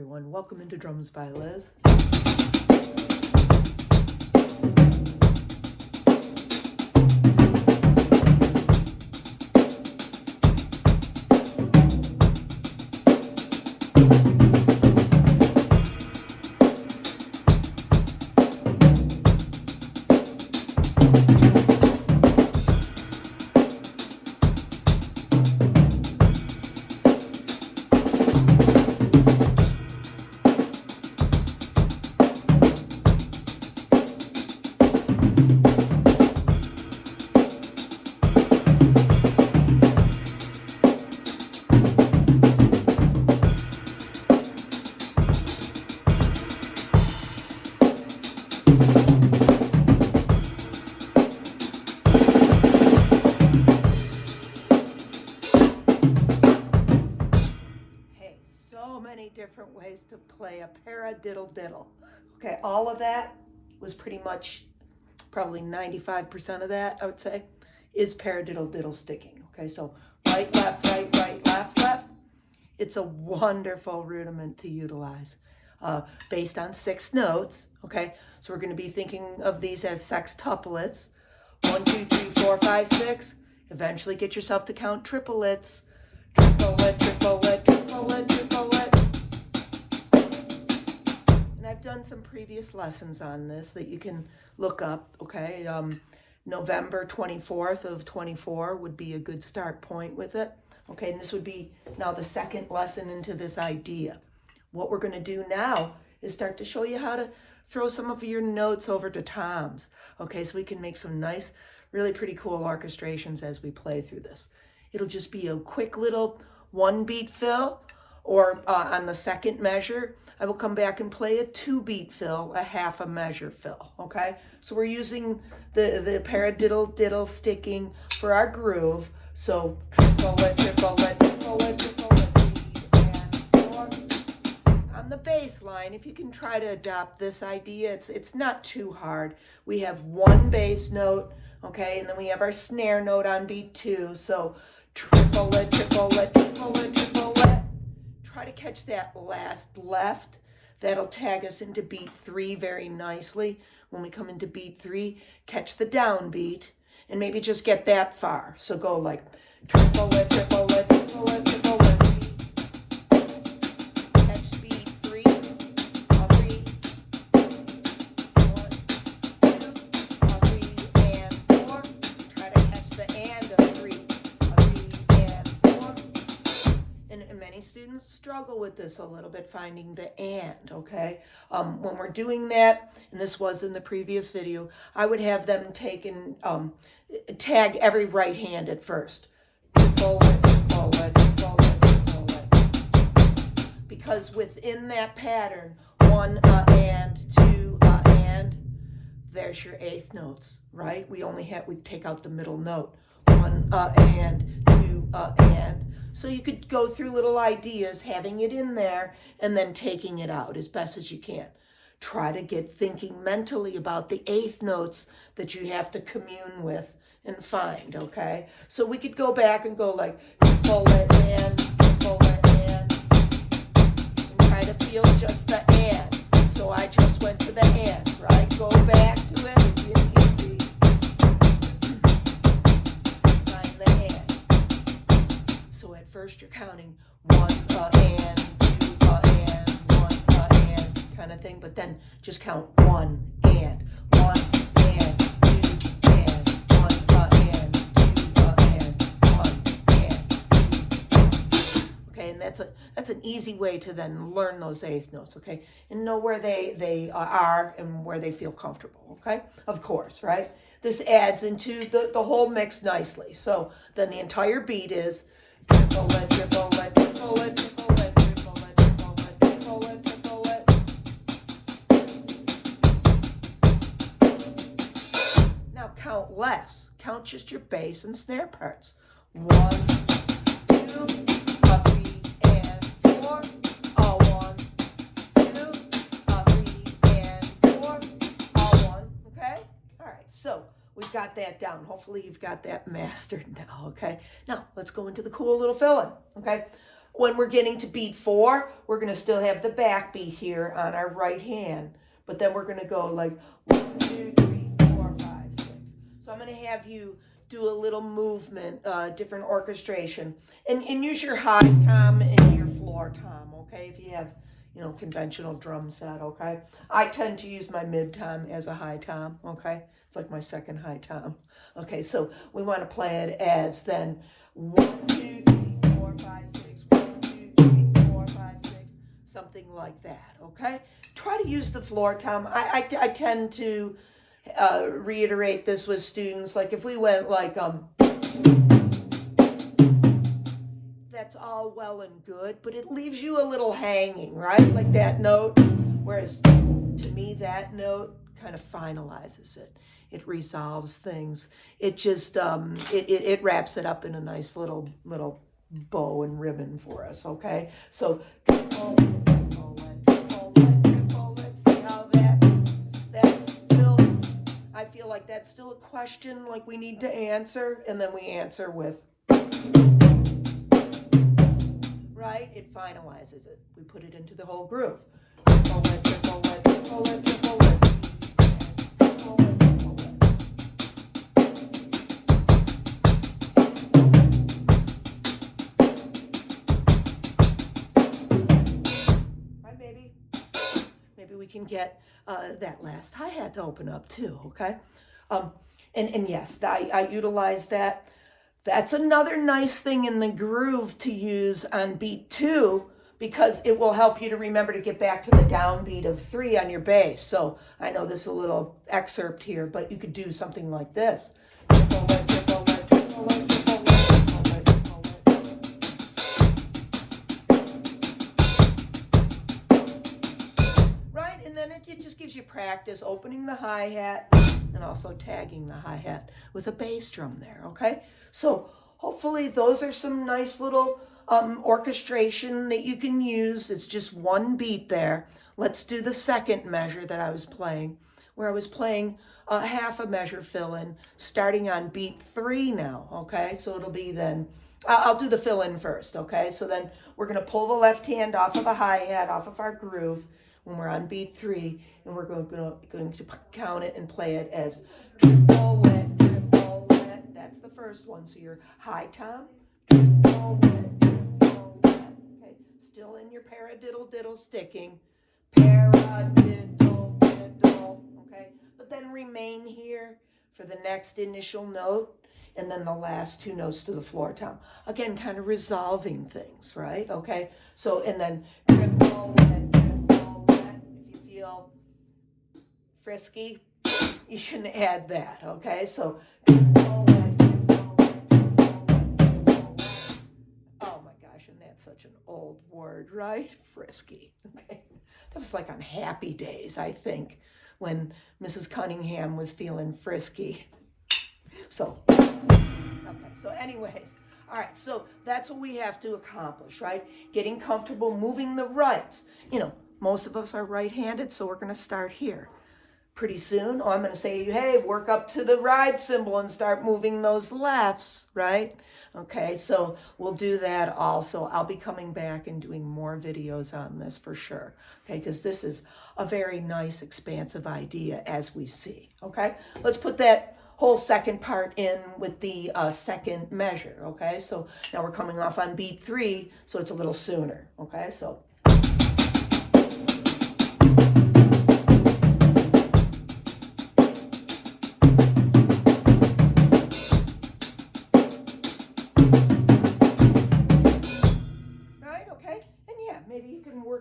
Everyone, welcome into Drums by Liz. Different ways to play a paradiddle-diddle. Okay, all of that was pretty much probably 95% of that, I would say, is paradiddle-diddle sticking. Okay, so right, left, left. It's a wonderful rudiment to utilize based on 6 notes. Okay, so we're going to be thinking of these as sextuplets. 1, 2, 3, 4, 5, 6. Eventually get yourself to count triplets. Triplet. And I've done some previous lessons on this that you can look up, okay? November 24th of 24 would be a good start point with it. Okay, and this would be now the second lesson into this idea. What we're going to do now is start to show you how to throw some of your notes over to toms. Okay, so we can make some nice, really pretty cool orchestrations as we play through this. It'll just be a quick little 1-beat fill, or on the second measure, I will come back and play a 2-beat fill, a half a measure fill, okay? So we're using the paradiddle-diddle sticking for our groove. So triplet, 3 and 4. On the bass line, if you can try to adopt this idea, it's not too hard. We have 1 bass note, okay, and then we have our snare note on beat 2. So triplet. Try to catch that last left. That'll tag us into beat 3 very nicely. When we come into beat 3, catch the downbeat and maybe just get that far. So go like triplet. Catch beat 3, 3, 1, 2, 3 and 4. Try to catch the and of 3, 3 and 4. And many students struggle with this a little bit, finding the and, okay? When we're doing that, and this was in the previous video, I would have them take and tag every right hand at first. Triplet. Because within that pattern, 1 and, 2 and, there's your 8th notes, right? We take out the middle note. 1 and, 2 and. So you could go through little ideas, having it in there, and then taking it out as best as you can. Try to get thinking mentally about the 8th notes that you have to commune with and find, okay? So we could go back and go like triplet and try to feel just the and. So I just went to the and, right? Go back to it. It's easy. Find the and. So at first you're counting 1 and, 2 and, 1 and kind of thing, but then just count 1 and, 1 and, 2 and, 1 and, 2 and, 1 and, 2. Okay, and that's an easy way to then learn those 8th notes, okay, and know where they are and where they feel comfortable, okay, of course, right? This adds into the whole mix nicely. So then the entire beat is triplet. Now count less. Count just your bass and snare parts. 1, 2, 3 and 4. 1, 2, 3 and 4. 1. Okay? All right. So we've got that down. Hopefully you've got that mastered now, okay? Now, let's go into the cool little fill-in, okay? when we're getting to beat 4, we're going to still have the backbeat here on our right hand. But then we're going to go like 1, 2, 3, 4, 5, 6. So I'm going to have you do a little movement, different orchestration. And use your high tom and your floor tom, okay? If you have, you know, conventional drum set, okay? I tend to use my mid tom as a high tom, okay? It's like my second high tom. Okay, so we want to play it as then 1, 2, 3, 4, 5, 6, 1, 2, 3, 4, 5, 6, something like that, okay? Try to use the floor tom. I tend to reiterate this with students, like if we went like, that's all well and good, but it leaves you a little hanging, right? Like that note, whereas to me that note kind of finalizes it. It resolves things. It just, it wraps it up in a nice little bow and ribbon for us, okay? So, let's see how that's still, I feel like that's still a question like we need to answer, and then we answer with, right? It finalizes it. We put it into the whole groove. Maybe we can get that last hi-hat to open up too, okay? And yes, I utilize that. That's another nice thing in the groove to use on beat 2, because it will help you to remember to get back to the downbeat of 3 on your bass. So I know this is a little excerpt here, but you could do something like this. Right, and then it just gives you practice opening the hi-hat and also tagging the hi-hat with a bass drum there, okay? So hopefully those are some nice little orchestration that you can use. It's just one beat there. Let's do the second measure that I was playing, where I was playing half a measure fill-in, starting on beat 3 now, okay? So it'll be then, I'll do the fill-in first, okay? So then we're going to pull the left hand off of a hi-hat, off of our groove, when we're on beat 3, and we're going to count it and play it as triplet. That's the first one. So your high tom, triplet. Okay, still in your paradiddle-diddle sticking, paradiddle-diddle. Okay, but then remain here for the next initial note, and then the last 2 notes to the floor tom. Again, kind of resolving things, right? Okay, so and then triplet. If you feel frisky, you can add that. Okay, so. Such an old word, right? Frisky. Okay, that was like on Happy Days, I think, when Mrs. Cunningham was feeling frisky. So, okay, so anyways, all right, so that's what we have to accomplish, right? Getting comfortable moving the rights. You know, most of us are right-handed, so we're going to start here. Pretty soon, I'm going to say to you, hey, work up to the ride symbol and start moving those lefts, right? Okay, so we'll do that also. I'll be coming back and doing more videos on this for sure, okay, because this is a very nice, expansive idea as we see, okay? Let's put that whole second part in with the second measure, okay? So now we're coming off on beat 3, so it's a little sooner, okay? So.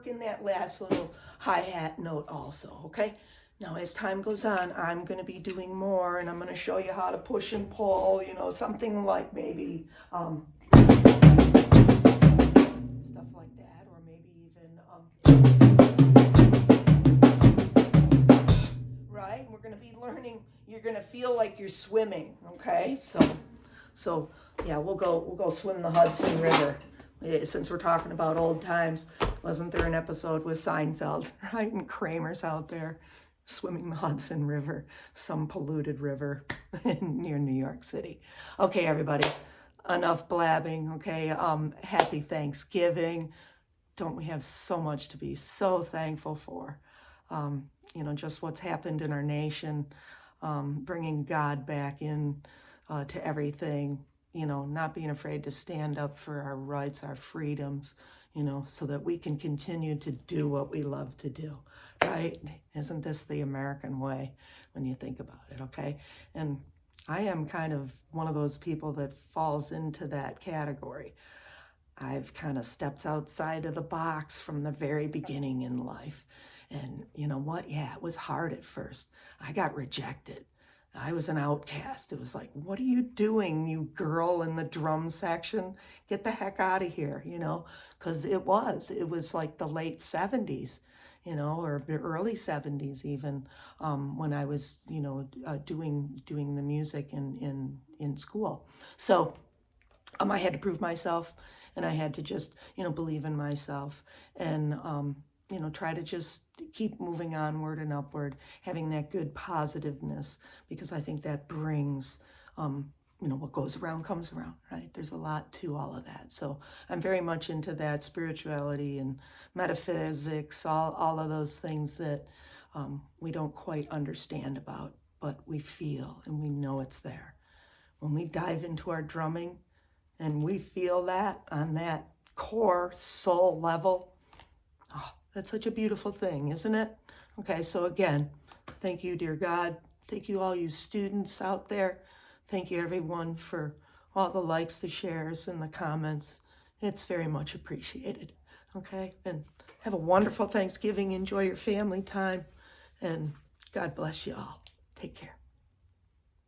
In that last little hi-hat note also, okay? Now as time goes on, I'm going to be doing more, and I'm going to show you how to push and pull, you know, something like maybe stuff like that, or maybe even right? We're going to be learning, you're going to feel like you're swimming, okay? So yeah, we'll go swim the Hudson River. Since we're talking about old times, wasn't there an episode with Seinfeld, right? And Kramer's out there swimming the Hudson River, some polluted river near New York City. Okay, everybody, enough blabbing, okay? Happy Thanksgiving. Don't we have so much to be so thankful for? You know, just what's happened in our nation, bringing God back in to everything, you know, not being afraid to stand up for our rights, our freedoms, you know, so that we can continue to do what we love to do, right? Isn't this the American way when you think about it, okay? And I am kind of one of those people that falls into that category. I've kind of stepped outside of the box from the very beginning in life. And you know what? Yeah, it was hard at first. I got rejected. I was an outcast. It was like, what are you doing, you girl in the drum section? Get the heck out of here, you know? Because it was like the late 70s, you know, or the early 70s even, when I was, you know, doing the music in school. So I had to prove myself, and I had to just, you know, believe in myself, and you know, try to just keep moving onward and upward, having that good positiveness, because I think that brings, you know, what goes around comes around, right? There's a lot to all of that. So I'm very much into that spirituality and metaphysics, all of those things that we don't quite understand about, but we feel and we know it's there. When we dive into our drumming and we feel that on that core soul level, oh, that's such a beautiful thing, isn't it? Okay, so again, thank you, dear God. Thank you, all you students out there. Thank you, everyone, for all the likes, the shares, and the comments. It's very much appreciated. Okay, and have a wonderful Thanksgiving. Enjoy your family time, and God bless you all. Take care.